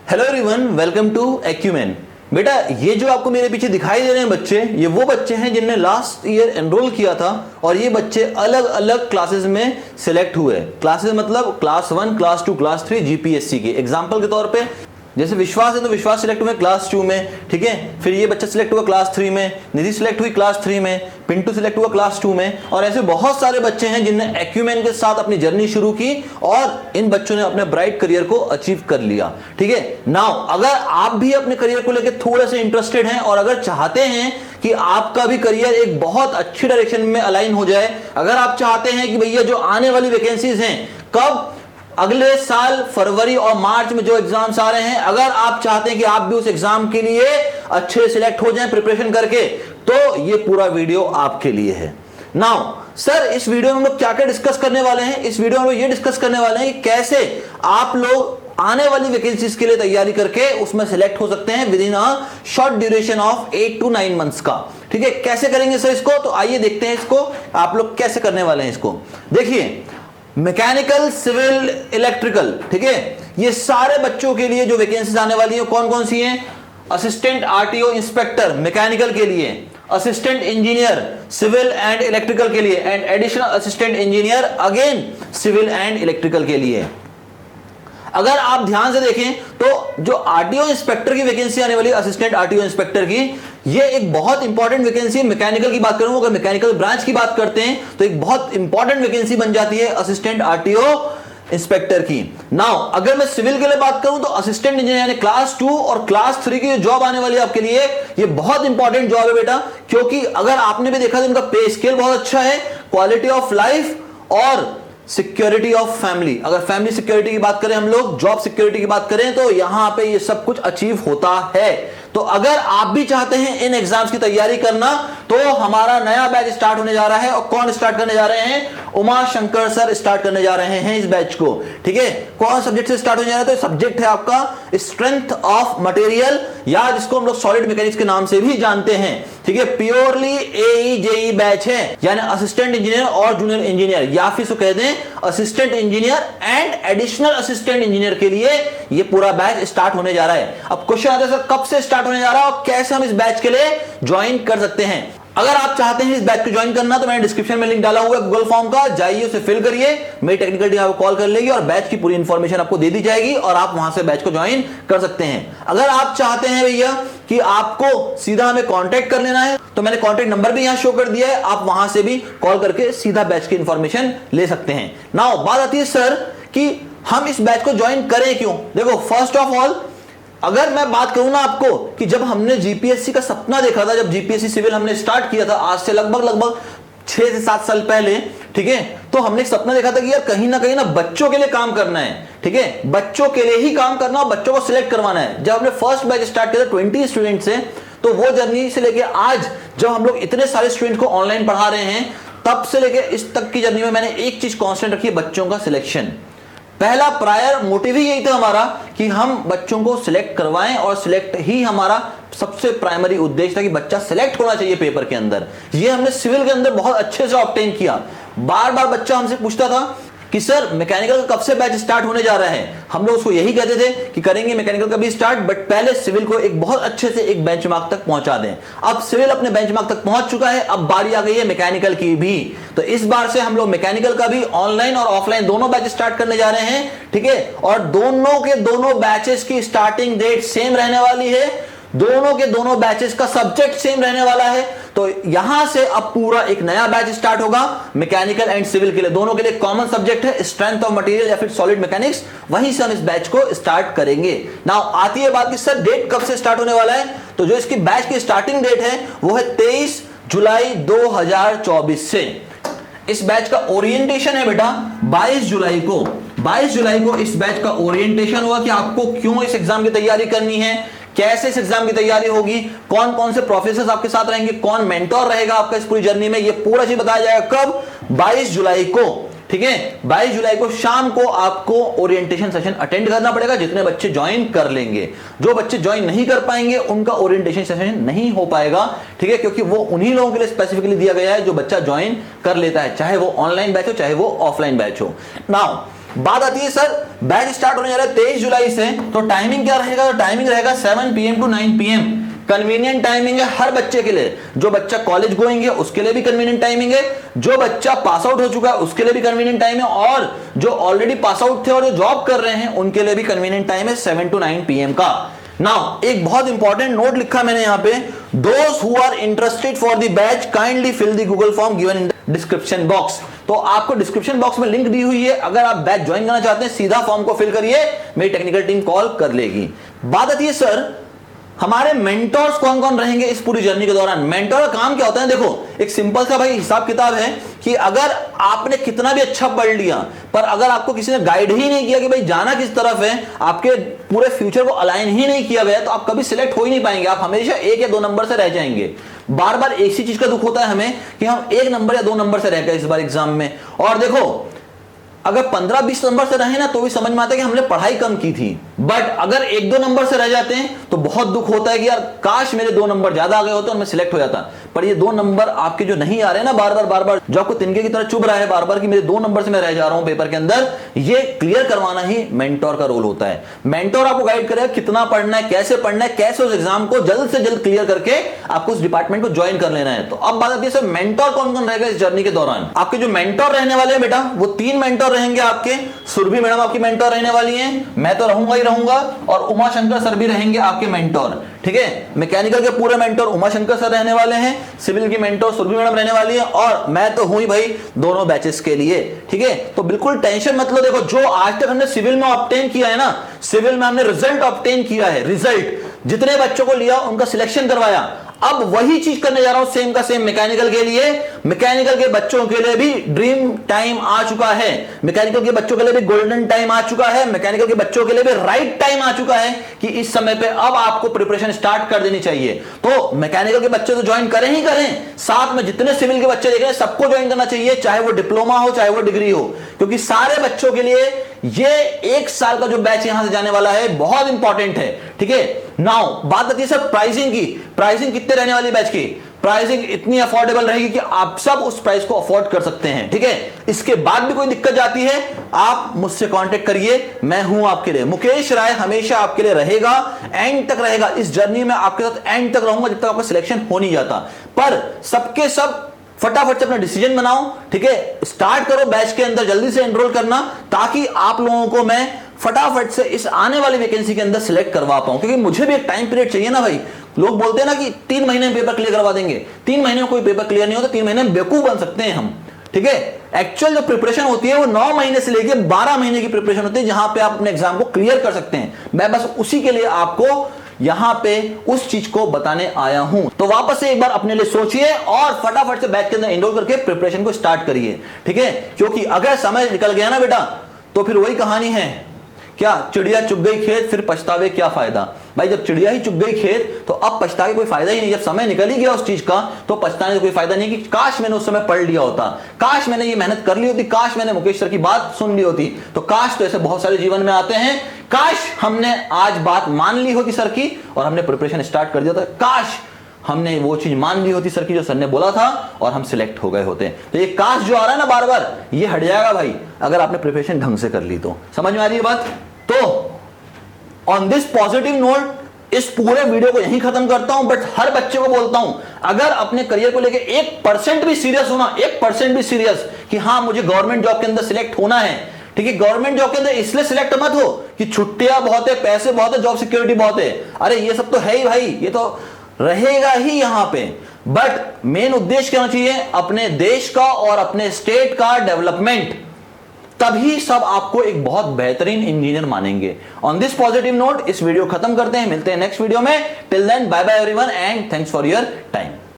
Hello everyone, welcome to Acumen. बेटा, ये जो आपको मेरे पीछे दिखाई दे रहे हैं बच्चे, ये वो बच्चे हैं जिनने लास्ट ईयर एनरोल किया था और ये बच्चे अलग अलग क्लासेस में सिलेक्ट हुए। क्लासेस मतलब क्लास 1, क्लास 2, क्लास 3 जीपीएससी की। एग्जांपल के तौर पे जैसे विश्वास है तो विश्वास सिलेक्ट हुए क्लास 2 में, ठीक है। फिर ये बच्चा सिलेक्ट हुआ क्लास 3 में, निधि सिलेक्ट हुई क्लास 3 में, पिंटू सिलेक्ट हुआ क्लास 2 में, और ऐसे बहुत सारे बच्चे हैं जिनने एक्यूमेन के साथ अपनी जर्नी शुरू की और इन बच्चों ने अपने ब्राइट करियर को अचीव कर लिया, ठीक है। नाउ अगर आप भी अपने करियर को लेकर थोड़े से इंटरेस्टेड हैं और अगर चाहते हैं कि आपका भी करियर एक बहुत अच्छी डायरेक्शन में अलाइन हो जाए, अगर आप चाहते हैं कि भैया जो आने वाली वैकेंसीज हैं, कब अगले साल फरवरी और मार्च में जो एग्जाम्स आ रहे हैं, अगर आप चाहते हैं कि आप भी उस एग्जाम के लिए अच्छे सिलेक्ट हो जाएं प्रिपरेशन करके, तो ये पूरा वीडियो आपके लिए है। नाउ सर, इस वीडियो में हम लोग क्या क्या डिस्कस करने वाले हैं? इस वीडियो में ये डिस्कस करने वाले हैं कि कैसे आप लोग आने वाली वैकेंसीज के लिए तैयारी करके उसमें सिलेक्ट हो सकते हैं with in a short duration of 8 to 9 months का, ठीक है। कैसे करेंगे सर इसको? तो आइए देखते हैं इसको आप लोग कैसे करने वाले हैं इसको। देखिए, मैकेनिकल, सिविल, इलेक्ट्रिकल, ठीक है, ये सारे बच्चों के लिए जो वैकेंसीज आने वाली है कौन कौन सी हैं? असिस्टेंट आरटीओ इंस्पेक्टर मैकेनिकल के लिए, assistant engineer civil and electrical के लिए, and additional assistant engineer again civil and electrical के लिए। अगर आप ध्यान से देखें तो जो आरटीओ इंस्पेक्टर की वैकेंसी आने वाली है, असिस्टेंट आरटीओ इंस्पेक्टर की, ये एक बहुत इंपॉर्टेंट वैकेंसी है। मैकेनिकल की बात करूं, अगर मैकेनिकल ब्रांच की बात करते हैं तो एक बहुत इंपॉर्टेंट वैकेंसी बन जाती है असिस्टेंट आरटीओ इंस्पेक्टर की। नाउ अगर मैं सिविल के लिए बात करूं तो असिस्टेंट इंजीनियर यानी क्लास 2 और क्लास 3 की जो जॉब आने वाली है आपके लिए, ये बहुत इंपॉर्टेंट जॉब है बेटा, क्योंकि अगर आपने भी देखा तो इनका पे स्केल बहुत अच्छा है, क्वालिटी ऑफ लाइफ और सिक्योरिटी ऑफ फैमिली। अगर फैमिली सिक्योरिटी की बात करें, हम लोग जॉब सिक्योरिटी की बात करें, तो यहां पे ये सब कुछ अचीव होता है। तो अगर आप भी चाहते हैं इन एग्जाम्स की तैयारी करना, तो हमारा नया बैच स्टार्ट होने जा रहा है। और कौन स्टार्ट करने जा रहे हैं? उमा शंकर सर स्टार्ट करने जा रहे हैं इस बैच को, ठीक है। कौन सब्जेक्ट से स्टार्ट होने जा रहा है? तो सब्जेक्ट है आपका स्ट्रेंथ ऑफ मटेरियल, या जिसको हम लोग सॉलिड मैकेनिक्स के नाम से भी जानते हैं, ठीक है। प्योरली एई जेई बैच है, यानी असिस्टेंट इंजीनियर और जूनियर इंजीनियर, या फिर कह दें assistant engineer and additional assistant engineer के लिए ये पूरा बैच स्टार्ट होने जा रहा है। अब क्वेश्चन आता है सर, कब से स्टार्ट होने जा रहा है और कैसे हम इस बैच के लिए ज्वाइन कर सकते हैं? अगर आप चाहते हैं इस बैच को ज्वाइन करना, तो मैंने डिस्क्रिप्शन में लिंक डाला हुआ है गूगल फॉर्म का, जाइए उसे फिल करिए, मेरी टेक्निकल टीम आपको कॉल कर लेगी और बैच की पूरी इंफॉर्मेशन आपको दे दी जाएगी और आप वहां से बैच को ज्वाइन कर सकते हैं। अगर आप चाहते हैं भैया कि आपको सीधा हमें कांटेक्ट कर लेना है, तो मैंने कांटेक्ट नंबर भी यहां शो कर दिया है, आप वहां से भी कॉल करके सीधा बैच की इंफॉर्मेशन ले सकते हैं। नाउ बात आती है सर कि हम इस बैच को ज्वाइन करें क्यों? देखो, फर्स्ट ऑफ ऑल अगर मैं बात करूं ना आपको कि जब हमने जीपीएससी का सपना देखा था, जब जीपीएससी सिविल हमने स्टार्ट किया था आज से लगभग 6 से 7 साल पहले, ठीक है, तो हमने एक सपना देखा था कि यार कहीं ना बच्चों के लिए काम करना है, ठीक है, बच्चों के लिए ही काम करना और बच्चों को सिलेक्ट करवाना है। जब हमने फर्स्ट बैच स्टार्ट किया था 20 स्टूडेंट से, तो वो जर्नी से लेके आज जब हम लोग इतने सारे स्टूडेंट को ऑनलाइन पढ़ा रहे हैं, तब से लेके इस तक की जर्नी में मैंने एक चीज कांस्टेंट रखी है, बच्चों का सिलेक्शन। पहला प्रायर मोटिव ही यही था हमारा कि हम बच्चों को सिलेक्ट करवाएं, और सिलेक्ट ही हमारा सबसे प्राइमरी उद्देश्य था कि बच्चा सिलेक्ट होना चाहिए पेपर के अंदर। ये हमने सिविल के अंदर बहुत अच्छे से ऑब्टेन किया। बार बार बच्चा हमसे पूछता था कि सर मैकेनिकल कब से बैच स्टार्ट होने जा रहा है? हम लोग उसको यही कहते थे कि करेंगे मैकेनिकल का भी स्टार्ट, बट पहले सिविल को एक बहुत अच्छे से एक बेंचमार्क तक पहुंचा दें। अब सिविल अपने बेंचमार्क तक पहुंच चुका है, अब बारी आ गई है मैकेनिकल की भी। तो इस बार से हम लोग मैकेनिकल का भी ऑनलाइन और ऑफलाइन दोनों बैच स्टार्ट करने जा रहे हैं, ठीक है। और दोनों के दोनों बैचेस की स्टार्टिंग डेट सेम रहने वाली है, दोनों के दोनों बैचेस का सब्जेक्ट सेम रहने वाला है। तो यहां से अब पूरा एक नया बैच स्टार्ट होगा मैकेनिकल एंड सिविल के लिए। दोनों के लिए कॉमन सब्जेक्ट है स्ट्रेंथ ऑफ मटेरियल या फिर सॉलिड मैकेनिक्स, वहीं से हम इस बैच को स्टार्ट करेंगे। नाउ आती है बात कि सर डेट कब से स्टार्ट होने वाला है? तो जो इसकी बैच की स्टार्टिंग डेट है वो है 23 जुलाई 2024 से। इस बैच का ओरिएंटेशन है बेटा 22 जुलाई को। 22 जुलाई को इस बैच का ओरिएंटेशन हुआ कि आपको क्यों इस एग्जाम की तैयारी करनी है, कैसे इस एग्जाम की तैयारी होगी, कौन कौन से प्रोफेसर आपके साथ रहेंगे, कौन मेंटोर रहेगा आपका इस पूरी जर्नी में, ये पूरा चीज बताया जाएगा। कब? 22 जुलाई को, ठीक है। 22 जुलाई को शाम को आपको ओरिएंटेशन सेशन अटेंड करना पड़ेगा, जितने बच्चे ज्वाइन कर लेंगे। जो बच्चे ज्वाइन नहीं कर पाएंगे उनका ओरिएंटेशन सेशन नहीं हो पाएगा, ठीक है, क्योंकि वो उन्हीं लोगों के लिए स्पेसिफिकली दिया गया है जो बच्चा ज्वाइन कर लेता है, चाहे वो ऑनलाइन बैच हो चाहे वो ऑफलाइन बैच हो। नाउ बात आती है सर बैच स्टार्ट होने जा रहा है 23 जुलाई से, तो टाइमिंग क्या रहेगा? तो टाइमिंग रहेगा 7 PM to 9 PM। Convenient timing है हर बच्चे के लिए। जो बच्चा कॉलेज गोइंग है उसके लिए भी कन्वीनियंट टाइमिंग है, जो बच्चा पास आउट हो चुका है उसके लिए भी कन्वीनियंट टाइम है, और जो ऑलरेडी पास आउट थे और जो जॉब कर रहे हैं उनके लिए भी कन्वीनियंट टाइम है 7 to 9 PM का। नाउ एक बहुत इंपॉर्टेंट नोट लिखा मैंने यहां पे, those who are interested for the batch kindly fill the Google form given in the description box. तो आपको डिस्क्रिप्शन बॉक्स में लिंक दी हुई है, अगर आप बैच ज्वाइन करना चाहते हैं सीधा फॉर्म को फिल करिए, मेरी टेक्निकल टीम कॉल कर लेगी। बात आती है सर हमारे मेंटोर्स कौन कौन रहेंगे इस पूरी जर्नी के दौरान। मेंटोर का काम क्या होता है? देखो एक सिंपल सा भाई हिसाब किताब है कि अगर आपने कितना भी अच्छा पढ़ लिया पर अगर आपको किसी ने गाइड ही नहीं किया कि भाई जाना किस तरफ है, आपके पूरे फ्यूचर को अलाइन ही नहीं किया गया, तो आप कभी सिलेक्ट हो ही नहीं पाएंगे, आप हमेशा 1 या 2 नंबर से रह जाएंगे। बार बार एक ही चीज का दुख होता है हमें कि हम 1 नंबर या 2 नंबर से रह गए इस बार एग्जाम में। और देखो अगर 15-20 नंबर से रहे ना तो भी समझ में आता है कि हमने पढ़ाई कम की थी, बट अगर 1-2 नंबर से रह जाते हैं तो बहुत दुख होता है कि यार काश मेरे 2 नंबर ज्यादा आ गए होते और मैं सिलेक्ट हो जाता। पर ये 2 नंबर आपके जो नहीं आ रहे ना बार बार जो आपको तिनके की तरह चुभ रहा है बार बार कि मेरे 2 नंबर से मैं रह जा रहा हूं पेपर के अंदर, ये क्लियर करवाना ही मेंटोर का रोल होता है। मेंटोर आपको गाइड करेगा कितना पढ़ना है, कैसे उस एग्जाम को जल्द से जल्द क्लियर करके आपको उस डिपार्टमेंट को ज्वाइन कर लेना है। तो अब बात आती है सर मेंटोर कौन कौन रहेगा इस जर्नी के दौरान। आपके जो मेंटोर रहने वाले हैं बेटा वो 3 मेंटोर रहेंगे आपके। सुरभि मैडम आपकी मेंटोर रहने वाली हैं, मैं तो रहूंगा ही रहूंगा, और उमा शंकर सर भी रहेंगे आपके मेंटोर। ठीक है, मैकेनिकल के पूरे मेंटोर उमा शंकर सर रहने वाले हैं, सिविल की मेंटोर सुरभि मैडम रहने वाली है, और मैं तो हूं ही भाई दोनों बैचेस के लिए। ठीक है, तो बिल्कुल टेंशन मत लो। देखो जो आज तक हमने सिविल में ऑब्टेन किया है ना, सिविल में हमने रिजल्ट ऑब्टेन किया है, रिजल्ट जितने बच्चों को लिया उनका सिलेक्शन करवाया, अब वही चीज करने जा रहा हूं सेम का सेम मैकेनिकल के लिए। मैकेनिकल के बच्चों के लिए भी ड्रीम टाइम आ चुका है, मैकेनिकल के बच्चों के लिए भी गोल्डन टाइम आ चुका है, मैकेनिकल के बच्चों के लिए भी राइट टाइम आ चुका है कि इस समय पे अब आपको प्रिपरेशन स्टार्ट कर देनी चाहिए। तो मैकेनिकल के बच्चे तो ज्वाइन करें ही करें, साथ में जितने सिविल के बच्चे देख रहे हैं सबको ज्वाइन करना चाहिए, चाहे वो डिप्लोमा हो चाहे वो डिग्री हो, क्योंकि सारे बच्चों के लिए ये 1 साल का जो बैच यहां से जाने वाला है बहुत इंपॉर्टेंट है। ठीक है, नाउ बात आती है सर प्राइसिंग की। प्राइसिंग कितने रहने वाली बैच की? प्राइसिंग इतनी अफोर्डेबल रहेगी कि आप सब उस प्राइस को अफोर्ड कर सकते हैं। ठीक है, इसके बाद भी कोई दिक्कत जाती है आप मुझसे कांटेक्ट करिए, मैं हूं आपके लिए। मुकेश राय हमेशा आपके लिए रहेगा, एंड तक रहेगा इस जर्नी में, आपके साथ एंड तक रहूंगा जब तक आपका सिलेक्शन हो नहीं जाता। पर सबके सब फटाफट से अपना डिसीजन बनाओ। ठीक है, स्टार्ट करो बैच के अंदर जल्दी से एनरोल करना, ताकि आप लोगों को मैं फटाफट से इस आने वाली वैकेंसी के अंदर सिलेक्ट करवा पाऊं, क्योंकि मुझे भी एक टाइम पीरियड चाहिए ना भाई। लोग बोलते हैं ना कि 3 महीने में पेपर क्लियर करवा देंगे, 3 महीने में कोई पेपर क्लियर नहीं होता, 3 महीने में बेवकूफ बन सकते हैं हम। ठीक है, एक्चुअल जो प्रिपरेशन होती है वो 9 महीने से लेकर 12 महीने की प्रिपरेशन होती है, जहां पे आप अपने एग्जाम को क्लियर कर सकते हैं। मैं बस उसी के लिए आपको यहां पे उस चीज को बताने आया हूं। तो वापस से एक बार अपने लिए सोचिए और फटाफट से बैच के अंदर एनरोल करके प्रिपरेशन को स्टार्ट करिए। ठीक है, क्योंकि अगर समय निकल गया ना बेटा तो फिर वही कहानी है, क्या चिड़िया चुग गई खेत फिर पछतावे क्या फायदा। भाई जब चिड़िया ही चुग गई खेत तो अब पछतावे कोई फायदा ही नहीं। जब समय निकल ही गया उस चीज का तो पछताने का कोई फायदा नहीं कि काश मैंने उस समय पढ़ लिया होता, काश मैंने ये मेहनत कर ली होती, काश मैंने मुकेश सर की बात सुन ली होती। तो काश तो ऐसे बहुत सारे जीवन में आते हैं, काश हमने आज बात मान ली होती सर की और हमने प्रिपरेशन स्टार्ट कर दिया था, काश हमने वो चीज मान ली होती सर की जो सर ने बोला था और हम सिलेक्ट हो गए होते। तो ये काश जो आ रहा है ना बार बार, ये हट जाएगा भाई अगर आपने प्रिपरेशन ढंग से कर ली तो। समझ में आ रही है बात? तो ऑन दिस पॉजिटिव नोट इस पूरे वीडियो को यहीं खत्म करता हूं, बट हर बच्चे को बोलता हूं अगर अपने करियर को लेके 1% भी सीरियस होना, 1% भी सीरियस कि हां मुझे गवर्नमेंट जॉब के अंदर सिलेक्ट होना है। ठीक है, गवर्नमेंट जॉब के अंदर इसलिए सिलेक्ट मत हो कि छुट्टियां बहुत है, पैसे बहुत है, जॉब सिक्योरिटी बहुत है। अरे ये सब तो है ही भाई, ये तो रहेगा ही यहां पे, बट मेन उद्देश्य क्या होना चाहिए? अपने देश का और अपने स्टेट का डेवलपमेंट, तभी सब आपको एक बहुत बेहतरीन इंजीनियर मानेंगे। ऑन दिस पॉजिटिव नोट इस वीडियो खत्म करते हैं, मिलते हैं नेक्स्ट वीडियो में। Till then bye bye everyone and thanks for your time.